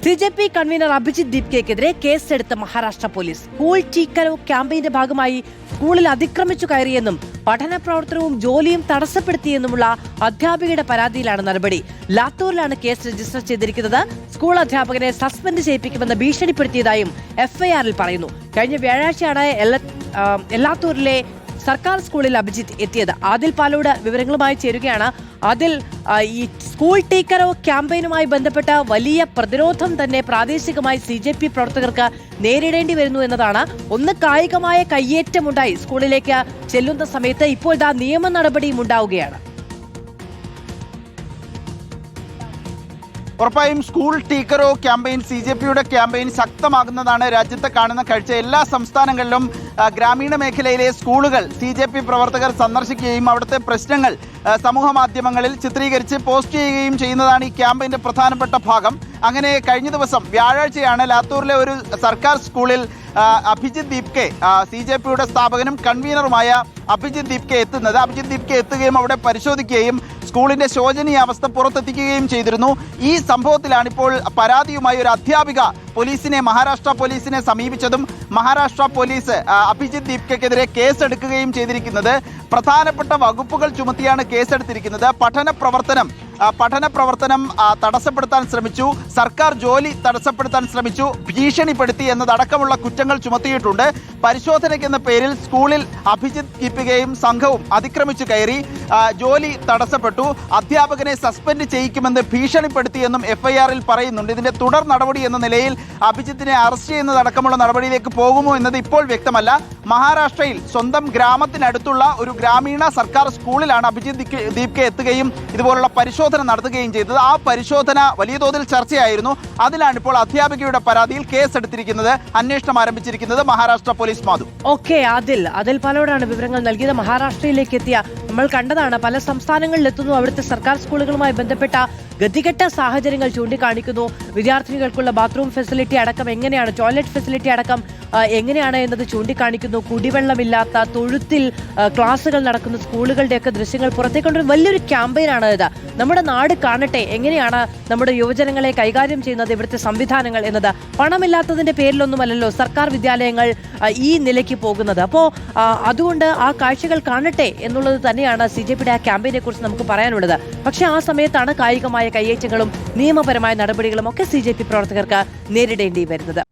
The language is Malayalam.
സിജെപി കൺവീനർ അഭിജിത്ത് ദീപ്കയ്ക്കെതിരെ കേസെടുത്ത മഹാരാഷ്ട്ര പോലീസ്. സ്കൂൾ ടീക്കരോ ക്യാമ്പയിന്റെ ഭാഗമായി സ്കൂളിൽ അതിക്രമിച്ചു കയറിയെന്നും പഠന പ്രവർത്തനവും ജോലിയും തടസ്സപ്പെടുത്തിയെന്നുമുള്ള അധ്യാപികയുടെ പരാതിയിലാണ് നടപടി. ലാത്തൂരിലാണ് കേസ് രജിസ്റ്റർ ചെയ്തിരിക്കുന്നത്. സ്കൂൾ അധ്യാപകനെ സസ്പെൻഡ് ചെയ്യിപ്പിക്കുമെന്ന് ഭീഷണിപ്പെടുത്തിയതായും എഫ്ഐആറിൽ പറയുന്നു. കഴിഞ്ഞ വ്യാഴാഴ്ചയാണ് എല്ലാത്തൂരിലെ സർക്കാർ സ്കൂളിൽ അഭിജിത്ത് എത്തിയത്. ആദിൽ പാലോട് വിവരങ്ങളുമായി ചേരുകയാണ്. അതിൽ ഈ സ്കൂൾ ടീക്കറോ ക്യാമ്പയിനുമായി ബന്ധപ്പെട്ട വലിയ പ്രതിരോധം തന്നെ പ്രാദേശികമായി സിജെപി പ്രവർത്തകർക്ക് നേരിടേണ്ടി വരുന്നു എന്നതാണ്. ഒന്ന് കായികമായ കയ്യേറ്റമുണ്ടായി സ്കൂളിലേക്ക് ചെല്ലുന്ന സമയത്ത്, ഇപ്പോൾ ഇതാ നിയമ നടപടിയും ഉണ്ടാവുകയാണ്. ഉറപ്പായും സ്കൂൾ ടീക്കറോ ക്യാമ്പയിൻ സിജെപിയുടെ ക്യാമ്പയിൻ ശക്തമാകുന്നതാണ് രാജ്യത്തെ കാണുന്ന കാഴ്ച. എല്ലാ സംസ്ഥാനങ്ങളിലും ഗ്രാമീണ മേഖലയിലെ സ്കൂളുകൾ സിജെപി പ്രവർത്തകർ സന്ദർശിക്കുകയും അവിടുത്തെ പ്രശ്നങ്ങൾ സമൂഹ മാധ്യമങ്ങളിൽ ചിത്രീകരിച്ച് പോസ്റ്റ് ചെയ്യുകയും ചെയ്യുന്നതാണ് ഈ ക്യാമ്പയിന്റെ പ്രധാനപ്പെട്ട ഭാഗം. അങ്ങനെ കഴിഞ്ഞ ദിവസം വ്യാഴാഴ്ചയാണ് ലാത്തൂരിലെ ഒരു സർക്കാർ സ്കൂളിൽ അഭിജിത്ത് ദീപ്കെ, സിജെപിയുടെ സ്ഥാപകനും കൺവീനറുമായ അഭിജിത്ത് ദീപ്കെ എത്തുന്നത്. അഭിജിത്ത് ദീപ്കെ എത്തുകയും അവിടെ പരിശോധിക്കുകയും സ്കൂളിന്റെ ശോചനീയാവസ്ഥ പുറത്തെത്തിക്കുകയും ചെയ്തിരുന്നു. ഈ സംഭവത്തിലാണ് ഇപ്പോൾ പരാതിയുമായി ഒരു അധ്യാപിക മഹാരാഷ്ട്ര പോലീസിനെ സമീപിച്ചതും മഹാരാഷ്ട്ര പോലീസ് അഭിജിത്ത് ദീപ്കയ്ക്കെതിരെ കേസെടുക്കുകയും ചെയ്തിരിക്കുന്നത്. പ്രധാനപ്പെട്ട വകുപ്പുകൾ ചുമത്തിയാണ് കേസെടുത്തിരിക്കുന്നത്. പഠന പ്രവർത്തനം തടസ്സപ്പെടുത്താൻ ശ്രമിച്ചു, സർക്കാർ ജോലി തടസ്സപ്പെടുത്താൻ ശ്രമിച്ചു, ഭീഷണിപ്പെടുത്തി എന്നതടക്കമുള്ള കുറ്റങ്ങൾ ചുമത്തിയിട്ടുണ്ട്. പരിശോധനയ്ക്കെന്ന പേരിൽ സ്കൂളിൽ അഭിജിത്ത് ദീപികയും സംഘവും അതിക്രമിച്ചു കയറി, ജോലി തടസ്സപ്പെട്ടു, അധ്യാപകനെ സസ്പെൻഡ് ചെയ്യിക്കുമെന്ന് ഭീഷണിപ്പെടുത്തിയെന്നും എഫ്ഐആറിൽ പറയുന്നുണ്ട്. ഇതിന്റെ തുടർ നടപടി എന്ന നിലയിൽ അഭിജിത്തിനെ അറസ്റ്റ് ചെയ്യുന്നതടക്കമുള്ള നടപടിയിലേക്ക് പോകുമോ എന്നത് ഇപ്പോൾ വ്യക്തമല്ല. മഹാരാഷ്ട്രയിൽ സ്വന്തം ഗ്രാമത്തിനടുത്തുള്ള ഒരു ഗ്രാമീണ സർക്കാർ സ്കൂളിലാണ് അഭിജിത്ത് ദീപ്കെ എത്തുകയും ഇതുപോലുള്ള പരിശോധന നടത്തുകയും ചെയ്തത്. ആ പരിശോധന വലിയ തോതിൽ ചർച്ചയായിരുന്നു. അതിലാണ് ഇപ്പോൾ അധ്യാപികയുടെ പരാതിയിൽ കേസെടുത്തിരിക്കുന്നത്. അന്വേഷണം ആരംഭിച്ചിരിക്കുന്നത് മഹാരാഷ്ട്ര പോലീസ്. മാധു, അതിൽ പാലോടാണ് വിവരങ്ങൾ നൽകിയത്. മഹാരാഷ്ട്രയിലേക്ക് എത്തിയ നമ്മൾ കണ്ടതാണ്. പല സംസ്ഥാനങ്ങളിൽ എത്തുന്നു, അവിടുത്തെ സർക്കാർ സ്കൂളുകളുമായി ബന്ധപ്പെട്ട ഗതികെട്ട സാഹചര്യങ്ങൾ ചൂണ്ടിക്കാണിക്കുന്നു. വിദ്യാർത്ഥിനികൾക്കുള്ള ബാത്റൂം ഫെസിലിറ്റി അടക്കം എങ്ങനെയാണ്, ടോയ്ലറ്റ് ഫെസിലിറ്റി അടക്കം എങ്ങനെയാണ് എന്നത് ചൂണ്ടിക്കാണിക്കുന്നു. കുടിവെള്ളമില്ലാത്ത തൊഴുത്തിൽ ക്ലാസുകൾ നടക്കുന്ന സ്കൂളുകളുടെയൊക്കെ ദൃശ്യങ്ങൾ പുറത്തേക്കൊണ്ടൊരു വലിയൊരു ക്യാമ്പയിനാണ് ഇത്. നമ്മുടെ നാട് കാണട്ടെ, എങ്ങനെയാണ് നമ്മുടെ യുവജനങ്ങളെ കൈകാര്യം ചെയ്യുന്നത് ഇവിടുത്തെ സംവിധാനങ്ങൾ എന്നത്. പണമില്ലാത്തതിന്റെ പേരിലൊന്നുമല്ലല്ലോ സർക്കാർ വിദ്യാലയങ്ങൾ ഈ നിലയ്ക്ക് പോകുന്നത്. അപ്പോൾ അതുകൊണ്ട് ആ കാഴ്ചകൾ കാണട്ടെ എന്നുള്ളത് തന്നെയാണ് സിജെപിയുടെ ആ ക്യാമ്പയിനെ കുറിച്ച് നമുക്ക് പറയാനുള്ളത്. പക്ഷേ ആ സമയത്താണ് കായികമായ കയ്യേറ്റങ്ങളും നിയമപരമായ നടപടികളും ഒക്കെ സിജെപി പ്രവർത്തകർക്ക് നേരിടേണ്ടി വരുന്നത്.